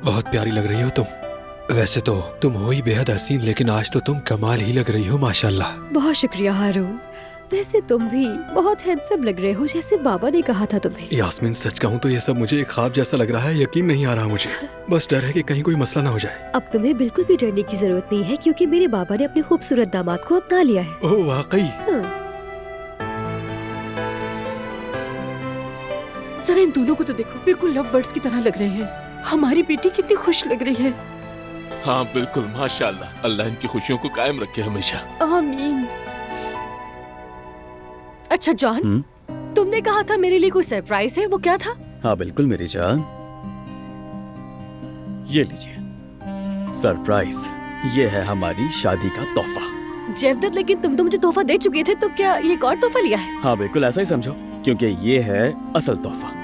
बहुत प्यारी लग रही हो तुम। वैसे तो तुम हो ही बेहद हसीन, लेकिन आज तो तुम कमाल ही लग रही हो माशाल्लाह। बहुत शुक्रिया हारून। वैसे तुम भी बहुत हैंडसम लग रहे हो, जैसे बाबा ने कहा था तुम्हें। यास्मीन सच कहूँ तो ये सब मुझे एक ख्वाब जैसा लग रहा है, यकीन नहीं आ रहा मुझे। बस डर है कि कहीं कोई मसला ना हो जाए। अब तुम्हें बिल्कुल भी डरने की जरूरत नहीं है, क्योंकि मेरे बाबा ने अपने खूबसूरत दामाद को अपना लिया है। ओह वाकई? जरा इन दोनों को तो देखो, बिल्कुल लव बर्ड्स की तरह लग रहे हैं। हमारी बेटी कितनी खुश लग रही है। हाँ बिल्कुल, माशाल्लाह। अल्लाह इनकी खुशियों को कायम रखे हमेशा। आमीन। अच्छा जॉन, तुमने कहा था मेरे लिए कोई सरप्राइज है, वो क्या था? हाँ बिल्कुल मेरी जान, ये लीजिए सरप्राइज। ये है हमारी शादी का तोहफा। जेवदत, लेकिन तुम तो मुझे तोहफा दे चुके थे, तो क्या ये एक और तोहफा लिया है? हाँ बिल्कुल ऐसा ही समझो, क्योंकि ये है असल तोहफा।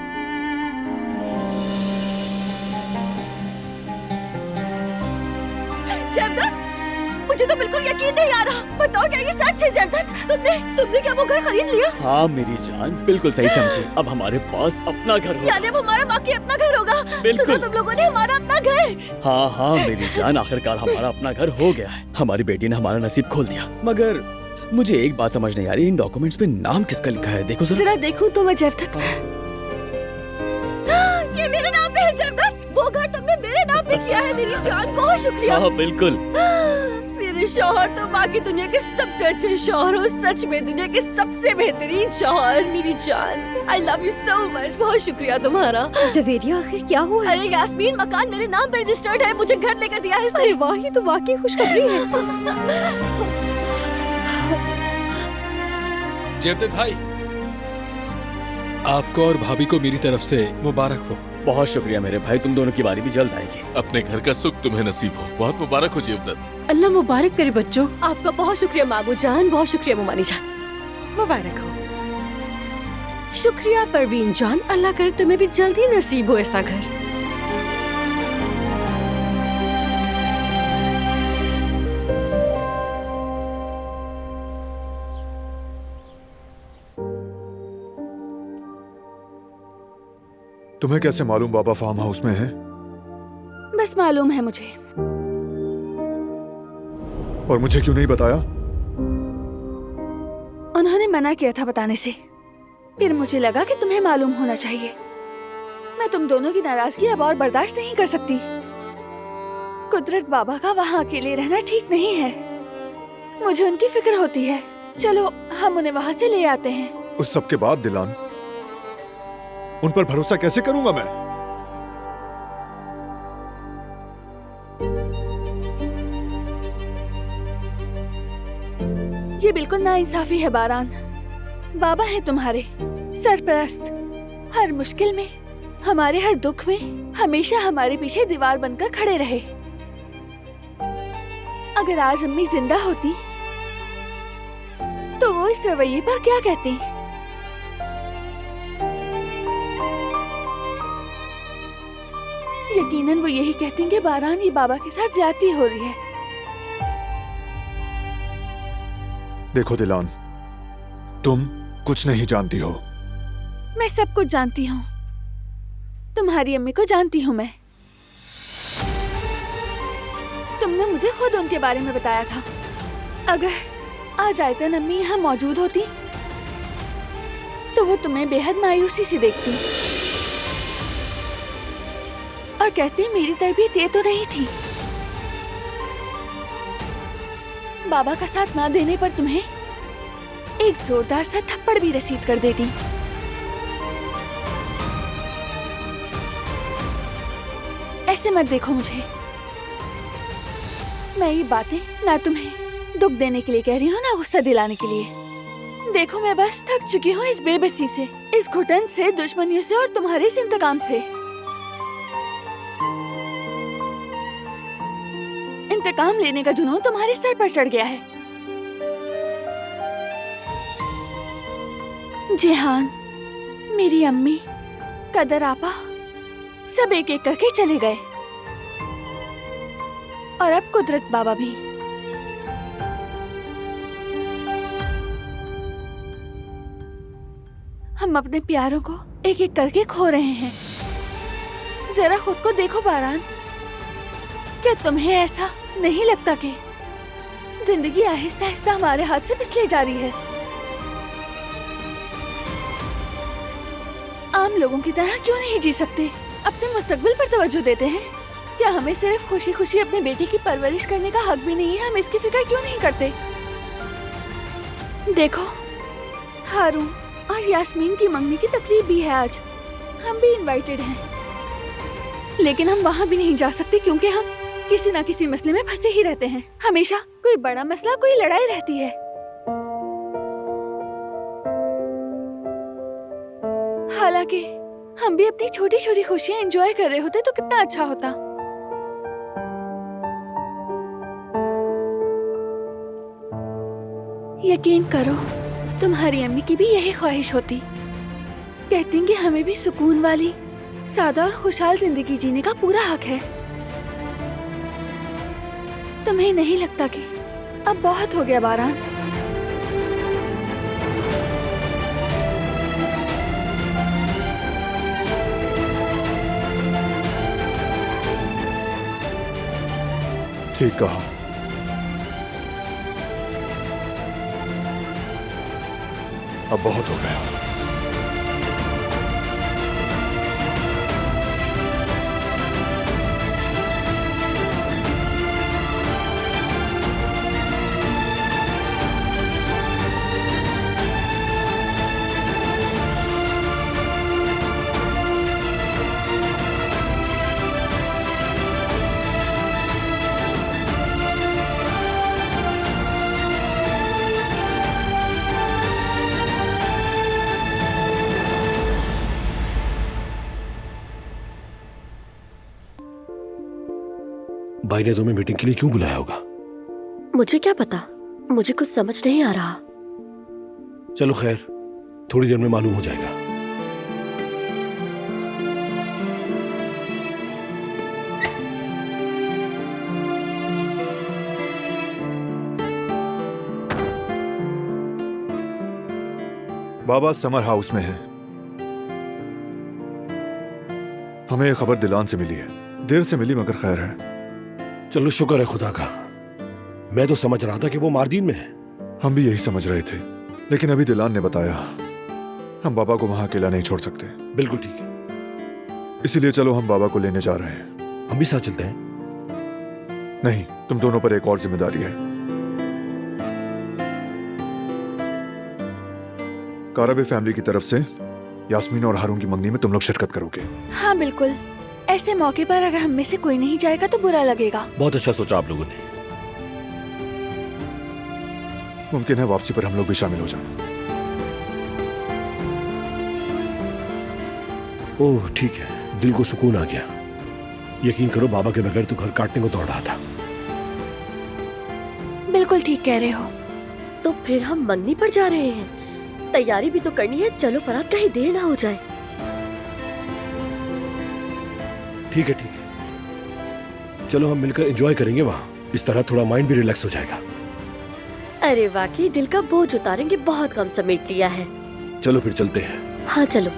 जेवदत, मुझे तो बिल्कुल यकीन नहीं आ रहा। बताओ क्या ये सच है जेवदत? तुमने क्या वो घर खरीद लिया? हाँ मेरी जान, बिल्कुल सही समझी। अब हमारे पास अपना घर होगा। यानी अब हमारा वाकई अपना घर होगा? बिल्कुल। सुना तुम लोगों ने, हमारा अपना घर। हाँ हाँ मेरी जान, आखिरकार हमारा अपना घर हो गया है। हमारी बेटी ने हमारा नसीब खोल दिया। मगर मुझे एक बात समझ नहीं आ रही, इन डॉक्यूमेंट्स पे नाम किसका लिखा है? देखो जरा देखूं तो मैं जेवदत। ये मेरे नाम पे है जेवदत। वो घर तुमने मेरे नाम पे किया है मेरी जान, बहुत शुक्रिया। हाँ बिल्कुल। मेरे शौहर तो बाकी दुनिया के सबसे अच्छे शौहर हो, सच में दुनिया के सबसे बेहतरीन शौहर मेरी जान। I love you so much। बहुत शुक्रिया तुम्हारा। जवेरिया आखिर क्या हुआ है? अरे यास्मीन, मकान मेरे नाम पे रजिस्टर्ड है, मुझे घर लेकर दिया है इसने। अरे वाह, ये तो वाकई खुशखबरी है। जेवदत भाई, आपको और भाभी को मेरी तरफ से मुबारक हो। बहुत शुक्रिया मेरे भाई, तुम दोनों की बारी भी जल्द आएगी। अपने घर का सुख तुम्हें नसीब हो। बहुत मुबारक हो जेवदत। अल्लाह मुबारक करे बच्चों। आपका बहुत शुक्रिया मामू जान, बहुत शुक्रिया मुमानी जान। मुबारक हो। शुक्रिया परवीन जान, अल्लाह करे तुम्हें भी जल्द ही नसीब हो ऐसा घर। तुम्हें कैसे मालूम बाबा फार्म हाउस में है? बस मालूम है मुझे। और मुझे क्यों नहीं बताया? उन्होंने मना किया था बताने से। फिर मुझे लगा कि तुम्हें मालूम होना चाहिए। मैं तुम दोनों की नाराजगी अब और बर्दाश्त नहीं कर सकती। कुदरत बाबा का वहाँ अकेले रहना ठीक नहीं है। मुझे उनकी फिक्र होती है। चलो हम उन्हें वहाँ से ले आते हैं। उस सब के बाद दिलान, उन पर भरोसा कैसे करूंगा मैं? ये बिल्कुल नाइंसाफी है बारान। बाबा हैं तुम्हारे सरपरस्त। हर मुश्किल में, हमारे हर दुख में हमेशा हमारे पीछे दीवार बनकर खड़े रहे। अगर आज अम्मी जिंदा होती तो वो इस रवैये पर क्या कहती? यकीनन वो यही कहती कि बारान, ये बाबा के साथ ज्यादती हो रही है। देखो दिलान, तुम कुछ नहीं जानती हो। मैं सब कुछ जानती हूँ। तुम्हारी अम्मी को जानती हूँ मैं। तुमने मुझे खुद उनके बारे में बताया था। अगर आज आयतन अम्मी यहाँ मौजूद होती तो वो तुम्हें बेहद मायूसी से देखती और कहती मेरी तरबियत ये तो नहीं थी। बाबा का साथ ना देने पर तुम्हें एक जोरदार सा थप्पड़ भी रसीद कर देती। ऐसे मत देखो मुझे। मैं ये बातें ना तुम्हें दुख देने के लिए कह रही हूँ, ना गुस्सा दिलाने के लिए। देखो मैं बस थक चुकी हूँ इस बेबसी से, इस घुटन से, दुश्मनियों से और तुम्हारे इस इंतकाम से। इंतकाम लेने का जुनून तुम्हारे सर पर चढ़ गया है। जेहान, मेरी अम्मी, कदर आपा सब एक एक करके चले गए और अब कुदरत बाबा भी। हम अपने प्यारों को एक एक करके खो रहे हैं। जरा खुद को देखो बारान, क्या तुम्हें ऐसा नहीं लगता कि जिंदगी आहिस्ता आहिस्ता हमारे हाथ से फिसले जा रही है? आम लोगों की तरह क्यों नहीं जी सकते? अपने मुस्तकबिल पर तवज्जो देते हैं। क्या हमें सिर्फ खुशी खुशी अपने बेटे की परवरिश करने का हक भी नहीं है? हम इसकी फिक्र क्यों नहीं करते? देखो, हारून और यास्मीन की मंगनी की तकरीब भी है आज। हम भी इनवाइटेड हैं, लेकिन हम वहाँ भी नहीं जा सकते क्योंकि हम किसी ना किसी मसले में फंसे ही रहते हैं। हमेशा कोई बड़ा मसला, कोई लड़ाई रहती है। हालांकि हम भी अपनी छोटी छोटी खुशियाँ एंजॉय कर रहे होते तो कितना अच्छा होता। यकीन करो, तुम्हारी अम्मी की भी यही ख्वाहिश होती। कहती कि हमें भी सुकून वाली, सादा और खुशहाल जिंदगी जीने का पूरा हक है। तुम्हें नहीं लगता कि अब बहुत हो गया बारान? ठीक कहा। अब बहुत हो गया। भाई ने तुम्हें मीटिंग के लिए क्यों बुलाया होगा? मुझे क्या पता, मुझे कुछ समझ नहीं आ रहा। चलो खैर, थोड़ी देर में मालूम हो जाएगा। बाबा समर हाउस में है। हमें ये खबर दिलान से मिली है। देर से मिली मगर खैर है। चलो शुक्र है खुदा का। मैं तो समझ रहा था कि वो मारदीन में है। हम भी यही समझ रहे थे, लेकिन अभी दिलान ने बताया हम बाबा को वहां अकेला नहीं छोड़ सकते। बिल्कुल ठीक है। इसीलिए चलो हम बाबा को लेने जा रहे हैं। हम भी साथ चलते हैं। नहीं, तुम दोनों पर एक और जिम्मेदारी है। काराबे फैमिली की तरफ से यास्मीन और हारून की मंगनी में तुम लोग शिरकत करोगे। हाँ बिल्कुल। ऐसे मौके पर अगर हम में से कोई नहीं जाएगा तो बुरा लगेगा। बहुत अच्छा सोचा आप लोगों ने। मुमकिन है वापसी पर हम लोग भी शामिल हो जाएं। ओह ठीक है, दिल को सुकून आ गया। यकीन करो बाबा के बगैर तो घर काटने को दौड़ रहा था। बिल्कुल ठीक कह रहे हो। तो फिर हम मंगनी पर जा रहे हैं। तैयारी भी तो करनी है। चलो फराद, कहीं देर ना हो जाए। ठीक है ठीक है, चलो हम मिलकर एंजॉय करेंगे वहाँ। इस तरह थोड़ा माइंड भी रिलैक्स हो जाएगा। अरे वाकई दिल का बोझ उतारेंगे। बहुत कम समेट लिया है। चलो फिर चलते हैं। हाँ चलो।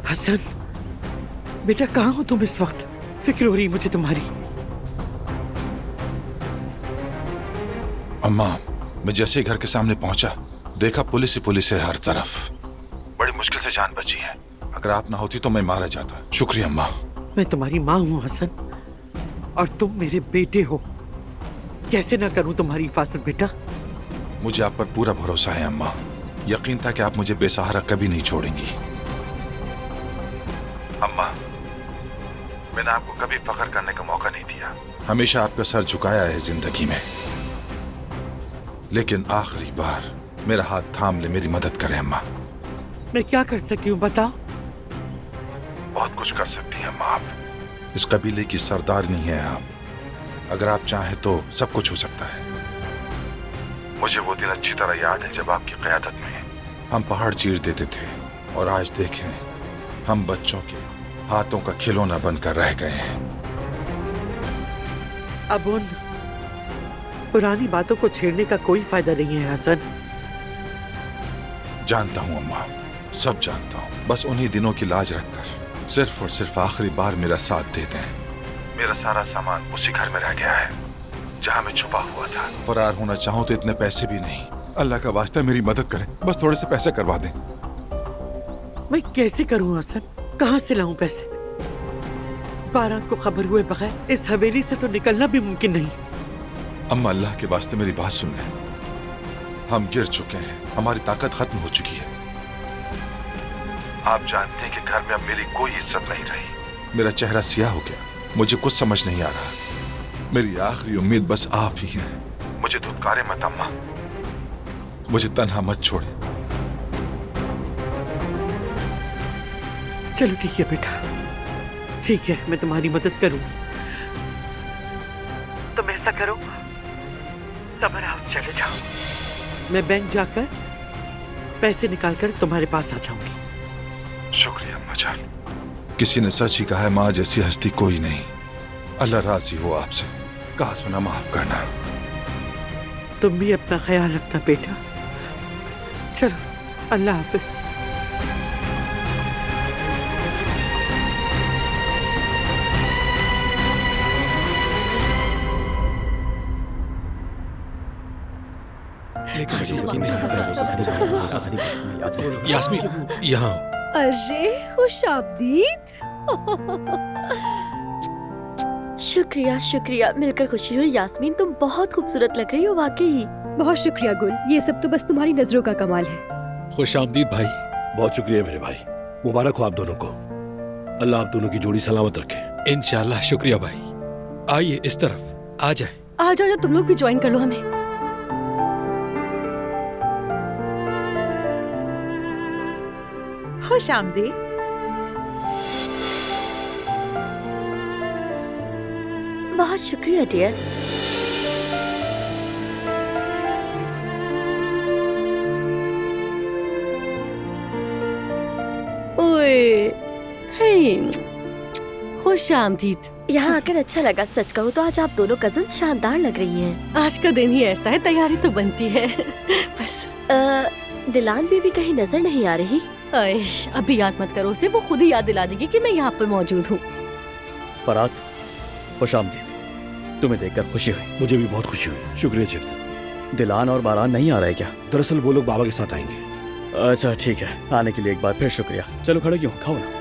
हसन, बेटा कहाँ हो तुम इस वक्त? फिक्र हो रही मुझे तुम्हारी। अम्मा, मैं जैसे ही घर के सामने पहुंचा देखा पुलिस ही पुलिस है हर तरफ। बड़ी मुश्किल से जान बची है। अगर आप ना होती तो मैं मारा जाता। शुक्रिया अम्मा। मैं तुम्हारी माँ हूँ हसन, और तुम मेरे बेटे हो। कैसे ना करूँ तुम्हारी हिफाजत बेटा। मुझे आप पर पूरा भरोसा है अम्मा। यकीन था कि आप मुझे बेसहारा कभी नहीं छोड़ेंगी। अम्मा, मैंने आपको कभी फख्र करने का मौका नहीं दिया। हमेशा आपका सर झुकाया है जिंदगी में। लेकिन आखिरी बार मेरा हाथ थाम ले, मेरी मदद करें अम्मा। मैं क्या कर सकती हूँ बताओ? बहुत कुछ कर सकती हैं अम्मा आप। इस कबीले की सरदारनी हैं आप। अगर आप चाहें तो सब कुछ हो सकता है। मुझे वो दिन अच्छी तरह याद है जब आपकी क़यादत में हम पहाड़ चीर देते थे, और आज देखें हम बच्चों के हाथों का खिलौना बनकर रह गए हैं। अब उन पुरानी बातों को छेड़ने का कोई फायदा नहीं है हसन। जानता हूँ अम्मा, सब जानता हूँ। बस उन्हीं दिनों की लाज रखकर सिर्फ और सिर्फ आखिरी बार मेरा साथ दे दें। मेरा सारा सामान उसी घर में रह गया है जहाँ मैं छुपा हुआ था। फरार होना चाहूँ तो इतने पैसे भी नहीं। अल्लाह का वास्ता मेरी मदद करें, बस थोड़े से पैसे करवा दें। मैं कैसे करूँ हसन? कहाँ से लाऊं पैसे? बारात को खबर हुए बगैर इस हवेली से तो निकलना भी मुमकिन नहीं। अम्मा अल्लाह के वास्ते मेरी बात सुन लें। हम गिर चुके हैं, हमारी ताकत खत्म हो चुकी है। आप जानते हैं कि घर में अब मेरी कोई इज्जत नहीं रही। मेरा चेहरा सियाह हो गया, मुझे कुछ समझ नहीं आ रहा। मेरी आखिरी उम्मीद बस आप ही हैं। मुझे धुतकारे मत अम्मा, मुझे तन्हा मत छोड़ें। चलो ठीक है बेटा, ठीक है, मैं तुम्हारी मदद करूंगी। तुम ऐसा करो, समर हाउस चले जाओ। मैं बैंक जाकर पैसे निकालकर तुम्हारे पास आ जाऊंगी। शुक्रिया अम्मा जान। किसी ने सच ही कहा है, माँ जैसी हस्ती कोई नहीं। अल्लाह राजी हो आपसे। कहा सुना माफ करना। तुम भी अपना ख्याल रखना बेटा। चलो, अल्लाह हाफिज। यास्मीन, यहाँ अरे खुशामदीद। शुक्रिया शुक्रिया, मिलकर खुशी हुई। यास्मीन तुम बहुत खूबसूरत लग रही हो वाकई। बहुत शुक्रिया गुल, ये सब तो बस तुम्हारी नजरों का कमाल है। खुश आमदीद भाई। बहुत शुक्रिया मेरे भाई, मुबारक हो आप दोनों को। अल्लाह आप दोनों की जोड़ी सलामत रखे। इंशाल्लाह। शुक्रिया भाई। आइए इस तरफ आ जाए। आ जाओ, तुम लोग भी ज्वाइन कर लो हमें। खुश आमदीद। बहुत शुक्रिया डियर। ओए, हे, खुश आमदीद। यहाँ आकर अच्छा लगा। सच कहूँ तो आज आप दोनों कजिन शानदार लग रही हैं। आज का दिन ही ऐसा है, तैयारी तो बनती है बस। दिलान बीबी कहीं नजर नहीं आ रही। अभी याद मत करो उसे, वो खुद ही याद दिला देगी कि मैं यहाँ पर मौजूद हूँ। फरात, खुश आमदीद। तुम्हें देखकर खुशी हुई। मुझे भी बहुत खुशी हुई। शुक्रिया चिफ्त। दिलान और बारान नहीं आ रहे क्या? दरअसल वो लोग बाबा के साथ आएंगे। अच्छा ठीक है, आने के लिए एक बार फिर शुक्रिया। चलो खड़े क्यों, खाओ ना।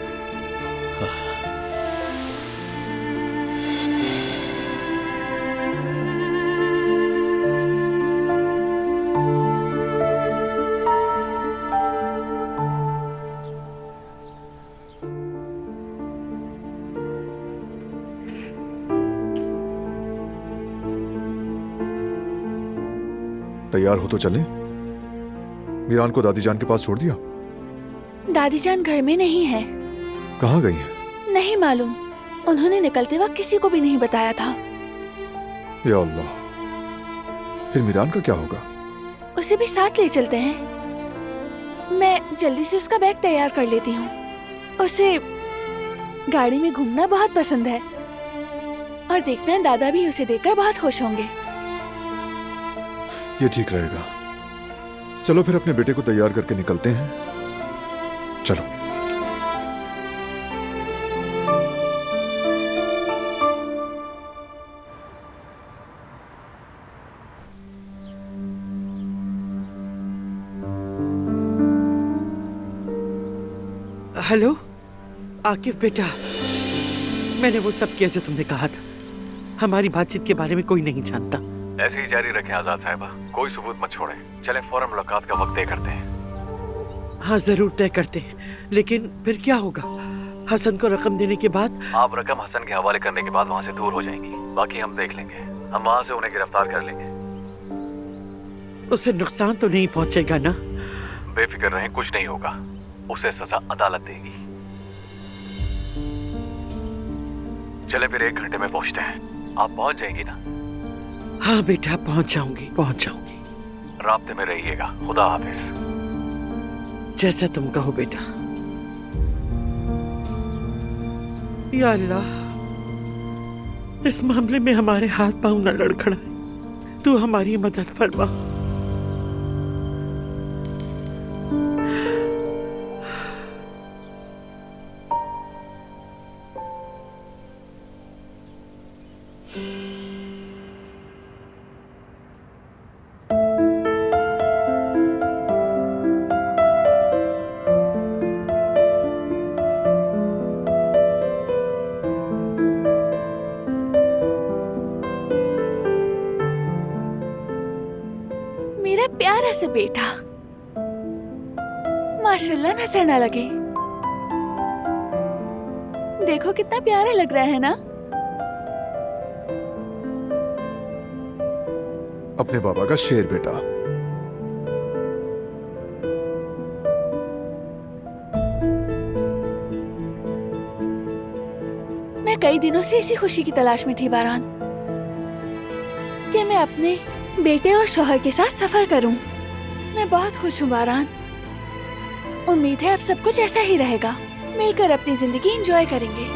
तैयार हो तो चलें। मीरान को दादी जान के पास छोड़ दिया? दादी जान घर में नहीं है। कहाँ गई है? नहीं मालूम, उन्होंने निकलते वक्त किसी को भी नहीं बताया था। या अल्लाह, फिर मीरान का क्या होगा? उसे भी साथ ले चलते हैं। मैं जल्दी से उसका बैग तैयार कर लेती हूँ। उसे गाड़ी में घूमना बहुत पसंद है और देखना दादा भी उसे देखकर बहुत खुश होंगे। ये ठीक रहेगा। चलो फिर अपने बेटे को तैयार करके निकलते हैं। चलो। हेलो आकिफ बेटा, मैंने वो सब किया जो तुमने कहा था। हमारी बातचीत के बारे में कोई नहीं जानता। ऐसे ही जारी रखें आजाद साहिबा, कोई सबूत मत छोड़ें। चलें फौरन मुलाकात का वक्त तय करते हैं। हाँ जरूर तय करते हैं, लेकिन फिर क्या होगा? हसन को रकम देने के बाद? आप रकम हसन के हवाले करने के बाद वहाँ से दूर हो जाएंगी, बाकी हम देख लेंगे। हम वहाँ से उन्हें गिरफ्तार कर लेंगे। उसे नुकसान तो नहीं पहुंचेगा ना? बेफिक्र रहें, कुछ नहीं होगा। उसे सजा अदालत देगी। चले फिर 1 घंटे में पहुंचते हैं। आप पहुंच जाएंगी ना? हाँ बेटा, पहुंच जाऊंगी। राब्ते में रहिएगा। खुदा हाफिज। जैसा तुम कहो बेटा। या अल्लाह, इस मामले में हमारे हाथ पांव न लड़खड़ाए। तू हमारी मदद फरमा। मेरा प्यारा सा बेटा, माशाल्लाह नजर ना लगे। देखो कितना प्यारा लग रहा है ना। अपने बाबा का शेर बेटा। मैं कई दिनों से इसी खुशी की तलाश में थी बारान, कि मैं अपने बेटे और शौहर के साथ सफर करूं। मैं बहुत खुश हूँ बारान। उम्मीद है अब सब कुछ ऐसा ही रहेगा। मिलकर अपनी जिंदगी एंजॉय करेंगे।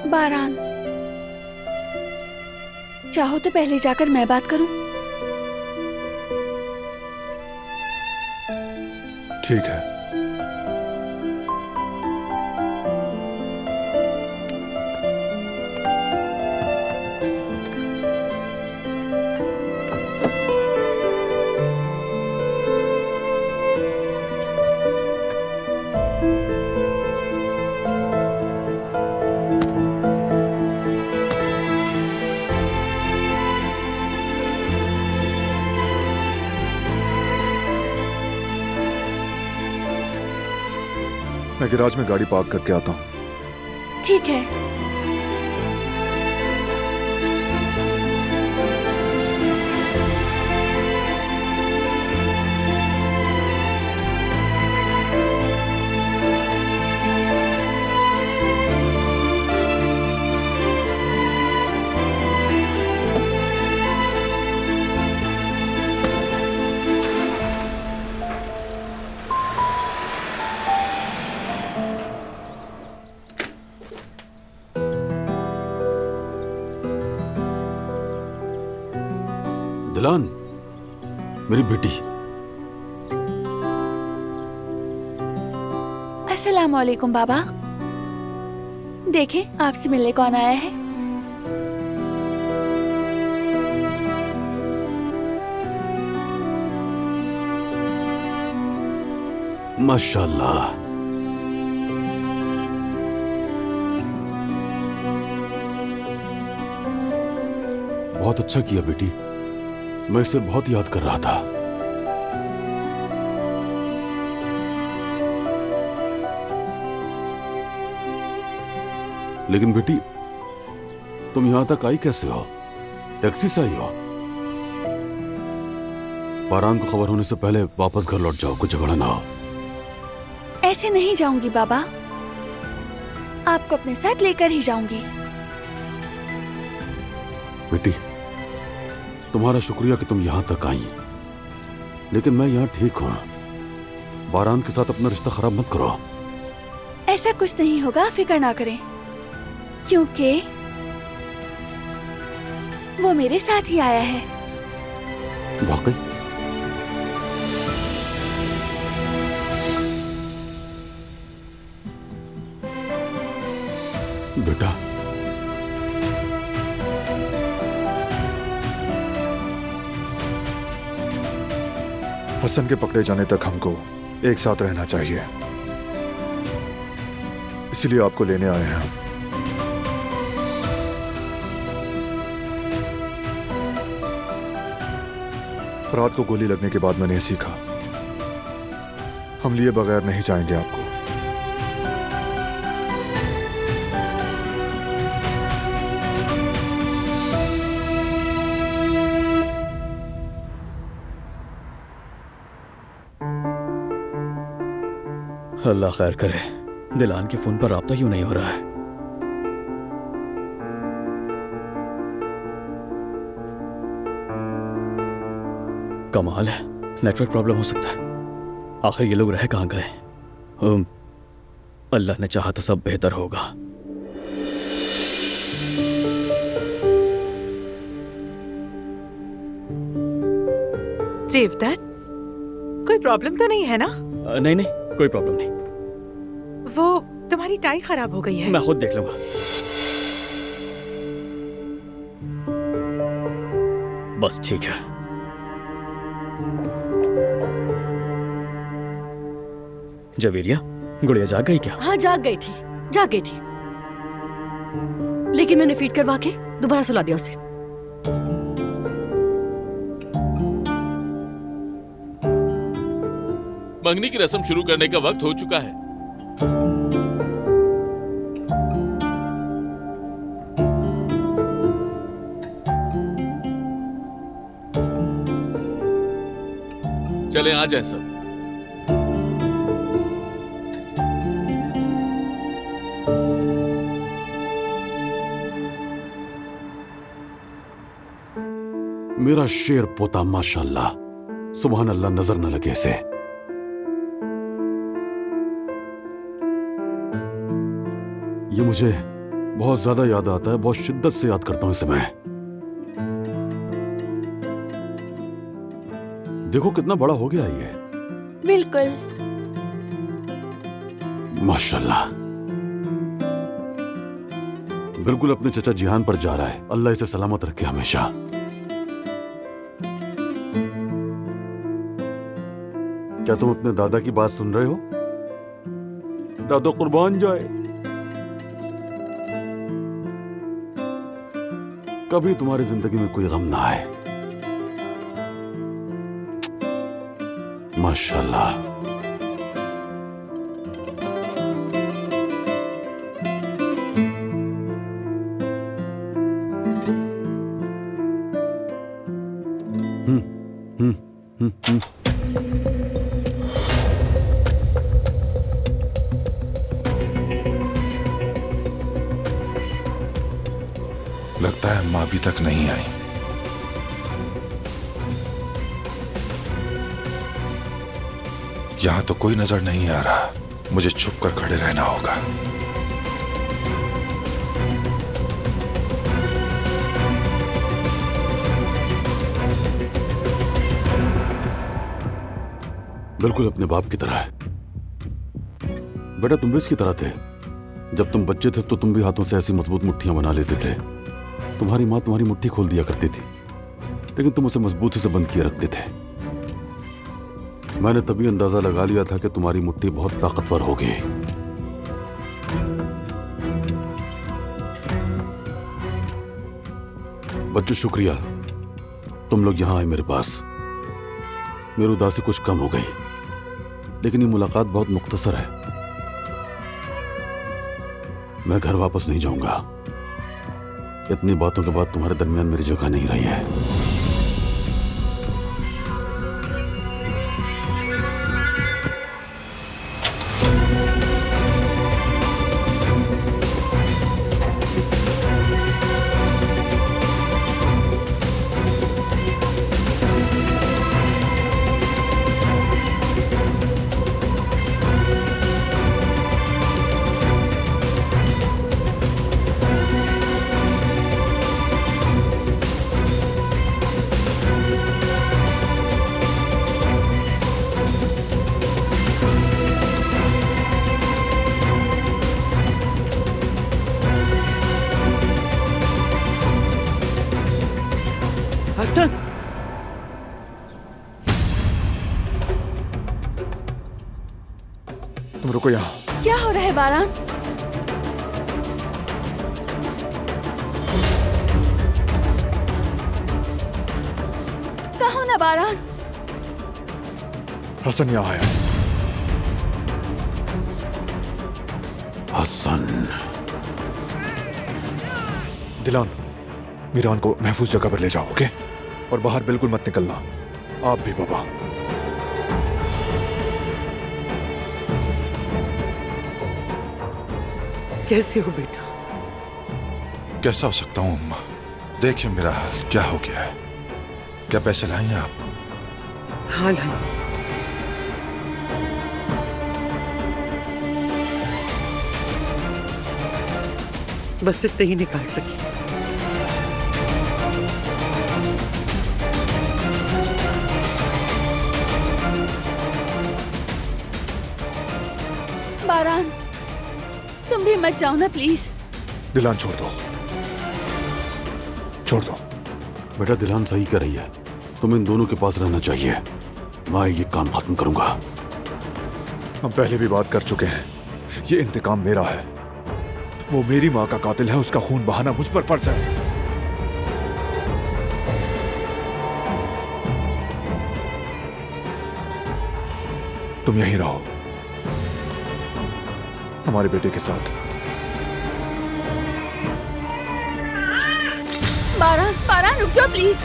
बारान, चाहो तो पहले जाकर मैं बात करूं? ठीक है। मैं गैराज में गाड़ी पार्क करके आता हूँ। ठीक है। दिलान, मेरी बेटी। अस्सलाम वालेकुम बाबा। देखें आपसे मिलने कौन आया है। माशाल्लाह। बहुत अच्छा किया बेटी। मैं इसे बहुत याद कर रहा था। लेकिन बेटी, तुम यहां तक आई कैसे हो? टैक्सी से आई हो? बारान को खबर होने से पहले वापस घर लौट जाओ, कुछ झगड़ा ना हो। ऐसे नहीं जाऊंगी बाबा, आपको अपने साथ लेकर ही जाऊंगी। बेटी, तुम्हारा शुक्रिया कि तुम यहां तक आई, लेकिन मैं यहां ठीक हूं। बारान के साथ अपना रिश्ता खराब मत करो। ऐसा कुछ नहीं होगा, फिक्र ना करें, क्योंकि वो मेरे साथ ही आया है। वाकई? हसन के पकड़े जाने तक हमको एक साथ रहना चाहिए, इसलिए आपको लेने आए हैं हम। फराद को गोली लगने के बाद मैंने सीखा, हम लिए बगैर नहीं जाएंगे आपको। अल्लाह खैर करे, दिलान के फोन पर राब्ता क्यों नहीं हो रहा है? कमाल है, नेटवर्क प्रॉब्लम हो सकता है। आखिर ये लोग रह कहाँ गए? अल्लाह ने चाहा तो सब बेहतर होगा। जेवदत्त, कोई प्रॉब्लम तो नहीं है ना? नहीं नहीं, कोई प्रॉब्लम नहीं। वो तुम्हारी टाई खराब हो गई है। मैं खुद देख लूंगा। बस ठीक है। जवेरिया, गुड़िया जाग गई क्या? हाँ जाग गई थी, जाग गई थी, लेकिन मैंने फीड करवा के दोबारा सुला दिया उसे। मंगनी की रस्म शुरू करने का वक्त हो चुका है। चले आ जाए सब। मेरा शेर पोता माशाल्लाह, सुभान अल्लाह, नजर न लगे इसे। ये मुझे बहुत ज्यादा याद आता है, बहुत शिद्दत से याद करता हूं इसे मैं। देखो कितना बड़ा हो गया ये। बिल्कुल। माशाल्लाह, बिल्कुल अपने चचा जिहान पर जा रहा है। अल्लाह इसे सलामत रखे हमेशा। क्या तुम अपने दादा की बात सुन रहे हो? दादा कुर्बान जाए, कभी तुम्हारी जिंदगी में कोई गम ना आए। माशाल्लाह। लगता है माँ अभी तक नहीं आई। यहां तो कोई नजर नहीं आ रहा, मुझे छुप कर खड़े रहना होगा। बिल्कुल अपने बाप की तरह है। बेटा तुम भी इसकी तरह थे। जब तुम बच्चे थे तो तुम भी हाथों से ऐसी मजबूत मुट्ठियां बना लेते थे। तुम्हारी माँ तुम्हारी मुट्ठी खोल दिया करती थी, लेकिन तुम उसे मजबूती से बंद किए रखते थे। मैंने तभी अंदाजा लगा लिया था कि तुम्हारी मुट्ठी बहुत ताकतवर होगी। बच्चों शुक्रिया, तुम लोग यहां आए मेरे पास। मेरी उदासी कुछ कम हो गई, लेकिन ये मुलाकात बहुत मुख्तसर है। मैं घर वापस नहीं जाऊंगा। इतनी बातों के बाद तुम्हारे दरमियान मेरी जगह नहीं रही है। रुको यहाँ। क्या हो रहा है बारान? कहो ना बारान। हसन यहाँ आया। हसन। दिलान, मीरान को महफूज जगह पर ले जाओ, ओके? और बाहर बिल्कुल मत निकलना, आप भी बाबा। कैसे हो बेटा? कैसा हो सकता हूँ अम्मा? देखिए मेरा हाल क्या हो गया है। क्या पैसे लाएंगे आप? हाँ लाई। बस इतने ही निकाल सकी। बारान, तुम भी मत जाओ ना प्लीज। दिलान छोड़ दो, छोड़ दो। बेटा दिलान सही कर रही है, तुम्हें इन दोनों के पास रहना चाहिए। मैं ये काम खत्म करूंगा। हम पहले भी बात कर चुके हैं, ये इंतकाम मेरा है। वो मेरी माँ का कातिल है, उसका खून बहाना मुझ पर फर्ज है। तुम यहीं रहो हमारे बेटे के साथ। बारान, बारान रुक जाओ प्लीज।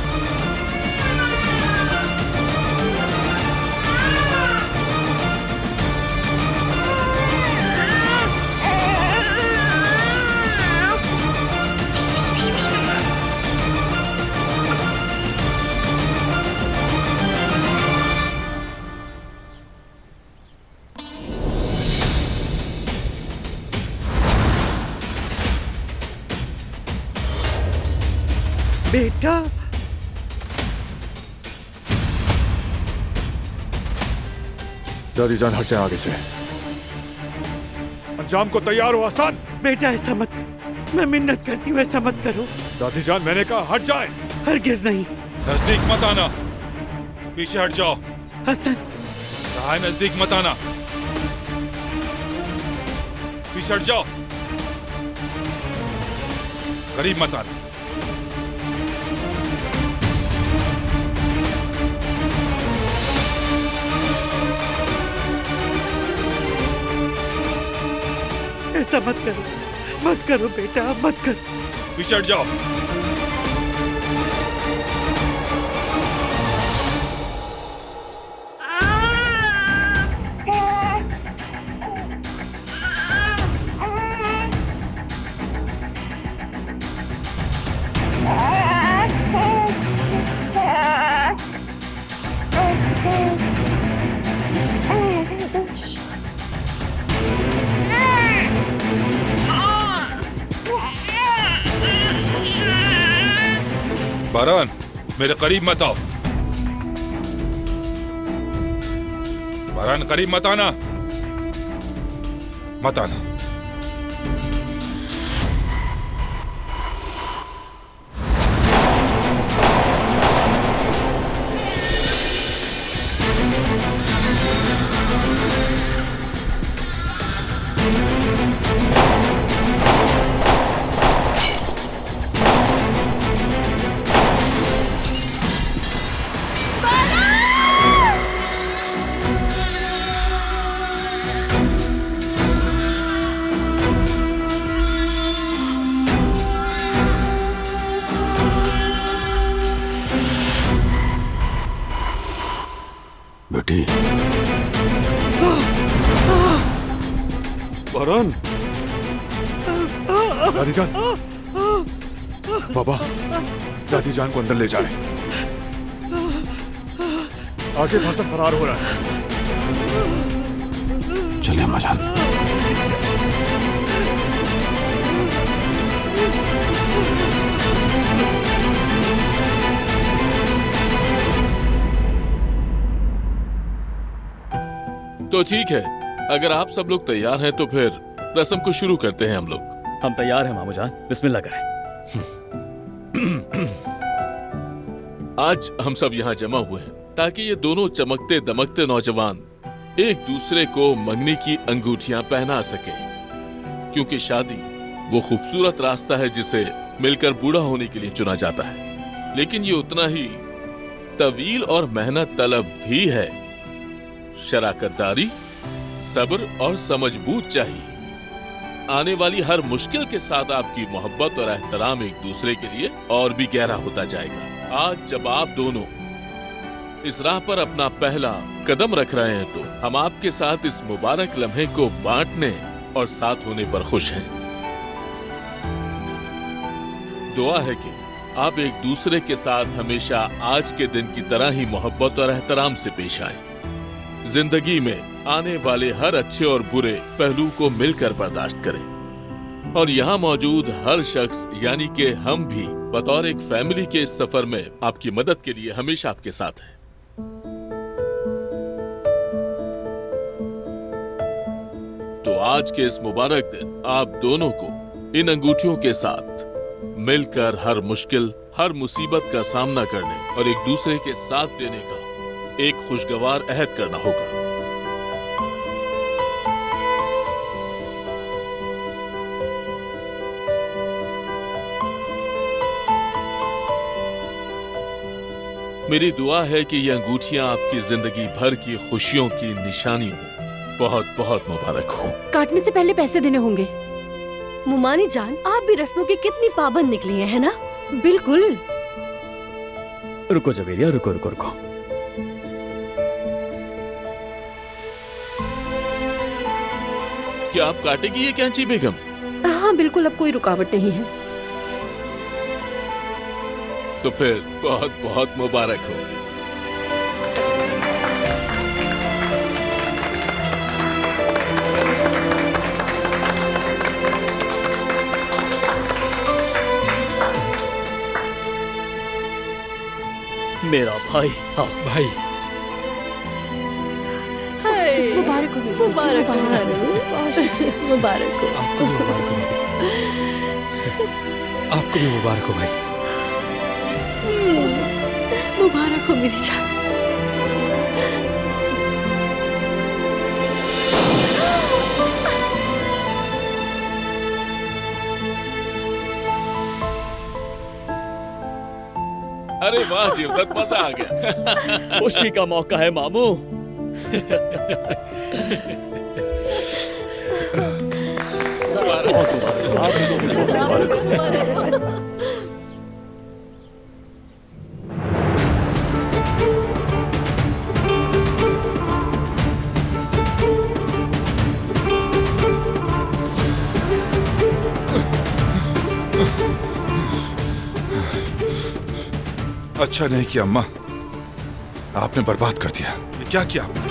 बेटा दादी जान हट जाए आगे से। अंजाम को तैयार हो हसन। बेटा ऐसा मत, मैं मिन्नत करती हूँ ऐसा मत करो। दादी जान मैंने कहा हट जाए। हरगिज नहीं। नजदीक मत आना, पीछे हट जाओ। हसन कहा है नजदीक मत आना, पीछे हट जाओ, करीब मत आना। ऐसा मत करो बेटा, मत करो। पीछे हट जाओ। बारान, मेरे करीब मत आओ। बारान करीब मत आना, मत आना। बेटी बारान। दादी जान, बाबा दादी जान को अंदर ले जाए। आगे हसन फरार हो रहा है। चलिए अम्मा जान। तो ठीक है, अगर आप सब लोग तैयार हैं तो फिर रस्म को शुरू करते हैं हम लोग। हम तैयार हैं मामू जान, बिस्मिल्लाह करें। आज हम सब यहाँ जमा हुए हैं ताकि ये दोनों चमकते दमकते नौजवान एक दूसरे को मंगनी की अंगूठियां पहना सके, क्योंकि शादी वो खूबसूरत रास्ता है जिसे मिलकर बूढ़ा होने के लिए चुना जाता है, लेकिन ये उतना ही तवील और मेहनत तलब भी है। शराकतदारी, सब्र और समझबूझ चाहिए। आने वाली हर मुश्किल के साथ आपकी मोहब्बत और एहतराम एक दूसरे के लिए और भी गहरा होता जाएगा। आज जब आप दोनों इस राह पर अपना पहला कदम रख रहे हैं, तो हम आपके साथ इस मुबारक लम्हे को बांटने और साथ होने पर खुश हैं। दुआ है कि आप एक दूसरे के साथ हमेशा आज के दिन की तरह ही मोहब्बत और एहतराम से पेश आएं। जिंदगी में आने वाले हर अच्छे और बुरे पहलू को मिलकर बर्दाश्त करें। और यहाँ मौजूद हर शख्स यानी कि हम भी बतौर एक फैमिली के इस सफर में आपकी मदद के लिए हमेशा आपके साथ हैं। तो आज के इस मुबारक दिन आप दोनों को इन अंगूठियों के साथ मिलकर हर मुश्किल, हर मुसीबत का सामना करने और एक दूसरे के साथ देने का एक खुशगवार अहद करना होगा। मेरी दुआ है कि ये अंगूठियां आपकी जिंदगी भर की खुशियों की निशानी हो। बहुत बहुत मुबारक हो। काटने से पहले पैसे देने होंगे। मुमानी जान, आप भी रस्मों की कितनी पाबंद निकली है ना? बिल्कुल। रुको जवेरिया, रुको रुको रुको। क्या आप काटेगी ये कैंची बेगम? हाँ बिल्कुल, अब कोई रुकावट नहीं है। तो फिर बहुत बहुत मुबारक हो। मेरा भाई। हाँ भाई, मुबारक हो, मुबारक हो, मुबारक हो। आपको भी मुबारक हो भाई। आपको भी मुबारक हो भाई। मुबारक हो मेरी जान। अरे वाह जीवदत्त, मजा आ गया। खुशी का मौका है मामू। अच्छा नहीं किया अम्मा, आपने बर्बाद कर दिया। ये क्या किया आपने?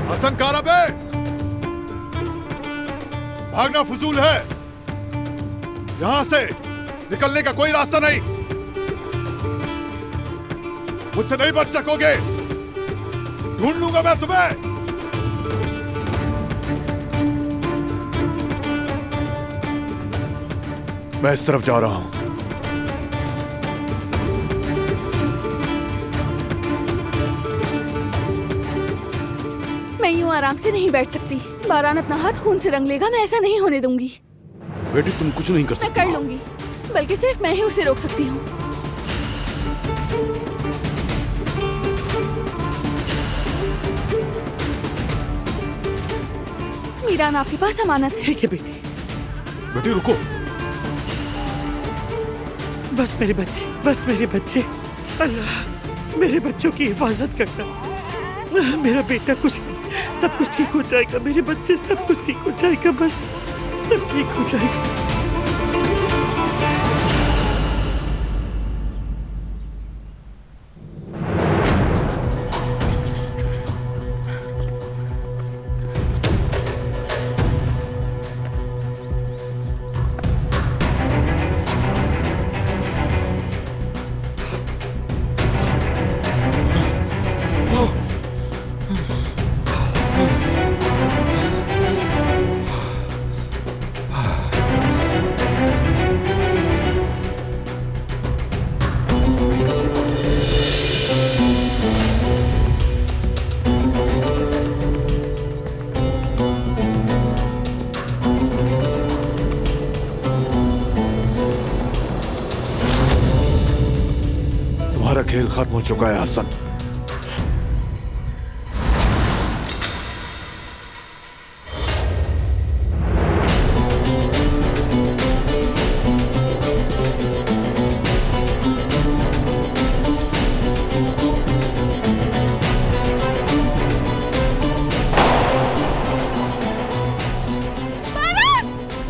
हसन कारबे, भागना फजूल है। यहां से निकलने का कोई रास्ता नहीं। मुझसे नहीं बच सकोगे। ढूंढ लूंगा मैं तुम्हें। मैं इस तरफ जा रहा हूं। मैं यूं आराम से नहीं बैठ सकती। बारान अपना हाथ खून से रंग लेगा। मैं ऐसा नहीं होने दूंगी। बेटी तुम कुछ नहीं कर मैं सकती। कर लूंगी, बल्कि सिर्फ मैं ही उसे रोक सकती हूँ। मीरान, आपके पास अमानत है। ठीक है बेटी। बेटी रुको। बस मेरे बच्चे, बस मेरे बच्चे। अल्लाह मेरे बच्चों की हिफाजत करना। मेरा बेटा कुछ, सब कुछ ठीक हो जाएगा। मेरे बच्चे, सब कुछ ठीक हो जाएगा। बस सब ठीक हो जाएगा। तुम्हारा खेल खत्म हो चुका है हसन।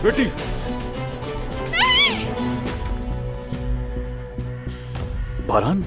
बेटी, बारान,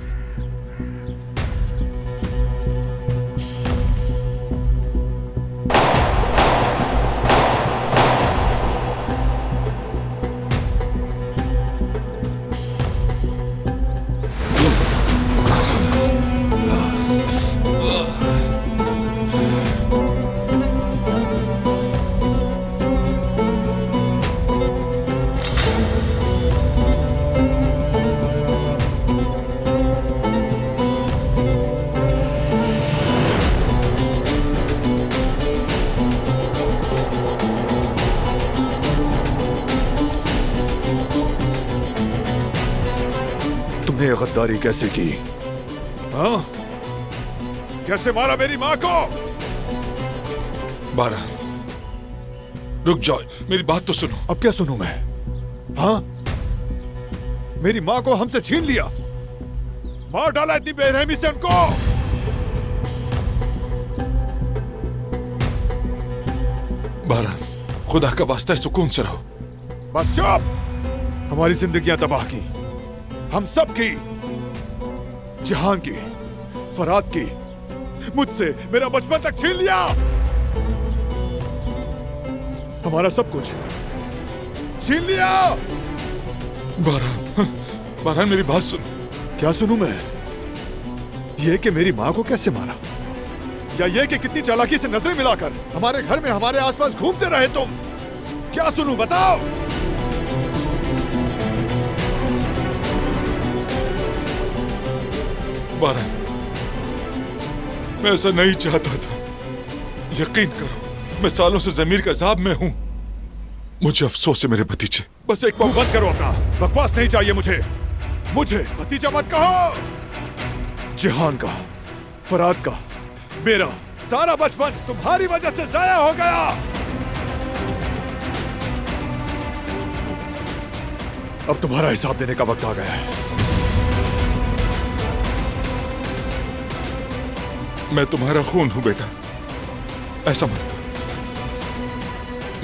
तुमने ये गद्दारी कैसे की? हाँ? कैसे मारा मेरी माँ को? बारह, रुक जाओ, मेरी बात तो सुनो। अब क्या सुनूं मैं? हाँ? मेरी माँ को हमसे छीन लिया, मार डाला इतनी बेरहमी से उनको। बारह, खुदा का वास्ता है, सुकून से रहो। बस चुप! हमारी जिंदगियां तबाह की, हम सब की, जहान की, फराद की, मुझसे मेरा बचपन तक छीन लिया, हमारा सब कुछ छीन लिया। बारह मेरी बात सुन। क्या सुनूं मैं? ये कि मेरी माँ को कैसे मारा, या ये कि कितनी चालाकी से नजरें मिलाकर हमारे घर में हमारे आसपास घूमते रहे तुम? क्या सुनूं बताओ? बारह, मैं ऐसा नहीं चाहता था। यकीन करो, मैं सालों से जमीर का अजाब में हूं। मुझे अफसोस है मेरे भतीजे। बस एक बार बंद करो अपना बकवास, नहीं चाहिए मुझे। मुझे भतीजा मत कहो। जहान का, फराद का, मेरा सारा बचपन तुम्हारी वजह से जाया हो गया। अब तुम्हारा हिसाब देने का वक्त आ गया है। मैं तुम्हारा खून हूं बेटा, ऐसा मत करो।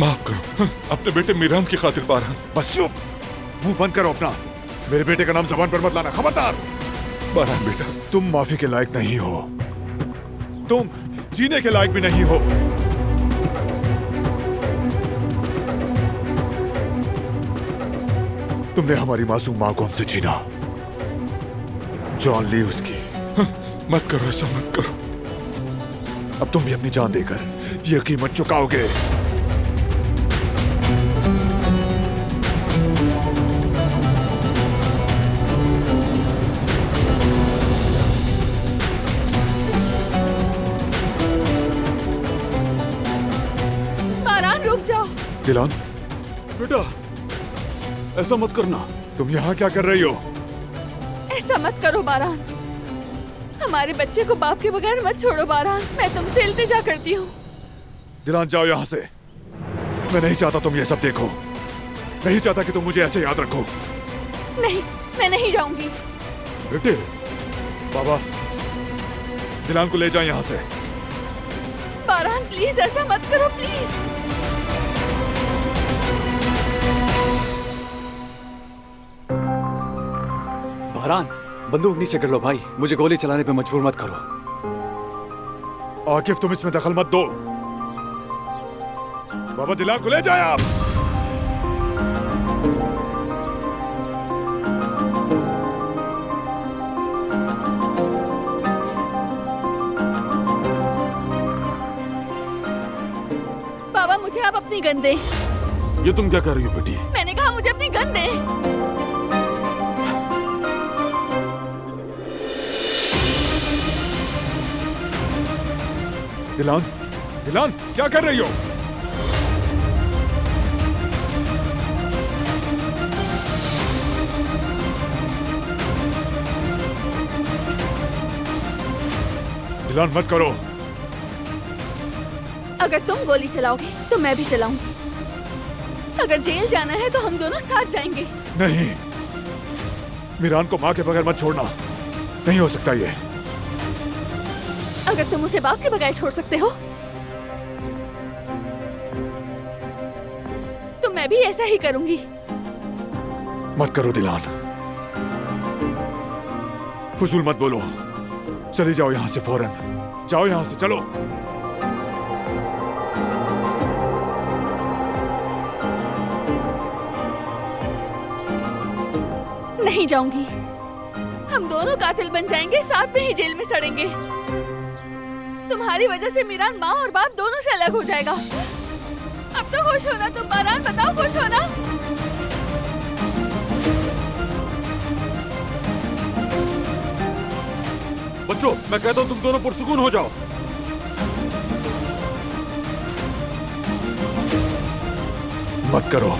माफ करो अपने बेटे मीरान की खातिर। बारह, बस चुप! मुंह बंद करो अपना। मेरे बेटे का नाम जबान पर मत लाना, खबरदार। बारह बेटा, तुम माफी के लायक नहीं हो, तुम जीने के लायक भी नहीं हो। तुमने हमारी मासूम मां को हमसे छीना, जान ली उसकी। मत करो, ऐसा मत करो। अब तुम भी अपनी जान देकर यह कीमत चुकाओगे। बारान, रुक जाओ। दिलान, बेटा ऐसा मत करना। तुम यहाँ क्या कर रही हो? ऐसा मत करो बारान, हमारे बच्चे को बाप के बगैर मत छोड़ो बारान। मैं तुमसे इल्तिजा करती हूँ। दिलान, जाओ यहाँ से। मैं नहीं चाहता तुम ये सब देखो, नहीं चाहता कि तुम मुझे ऐसे याद रखो। नहीं, मैं नहीं जाऊंगी। बेटे, बाबा, दिलान को ले जाए यहाँ से। बारान प्लीज ऐसा मत करो, प्लीज। बारान, बंदूक नीचे कर लो भाई, मुझे गोली चलाने पे मजबूर मत करो। आकिफ, तुम इसमें दखल मत दो। बाबा, दिलान को ले जाए आप। बाबा, मुझे आप अपनी गन दें। ये तुम क्या कर रही हो बेटी? मैंने कहा मुझे अपनी गन दें। दिलान, दिलान, क्या कर रही हो? दिलान मत करो। अगर तुम गोली चलाओगे तो मैं भी चलाऊंगी। अगर जेल जाना है तो हम दोनों साथ जाएंगे। नहीं, मीरान को माँ के बगैर मत छोड़ना। नहीं हो सकता ये। अगर तुम उसे बाप के बगैर छोड़ सकते हो तो मैं भी ऐसा ही करूंगी। मत करो दिलान, फजूल मत बोलो। चले जाओ यहां से फौरन। जाओ यहां से, चलो। नहीं जाऊंगी। हम दोनों कातिल बन जाएंगे, साथ में ही जेल में सड़ेंगे। तुम्हारी वजह से मीरान माँ और बाप दोनों से अलग हो जाएगा। अब तो खुश होना तुम, बारान बताओ, खुश होना। बच्चों, मैं कहता हूँ तुम दोनों पुरसुकून हो जाओ। मत करो।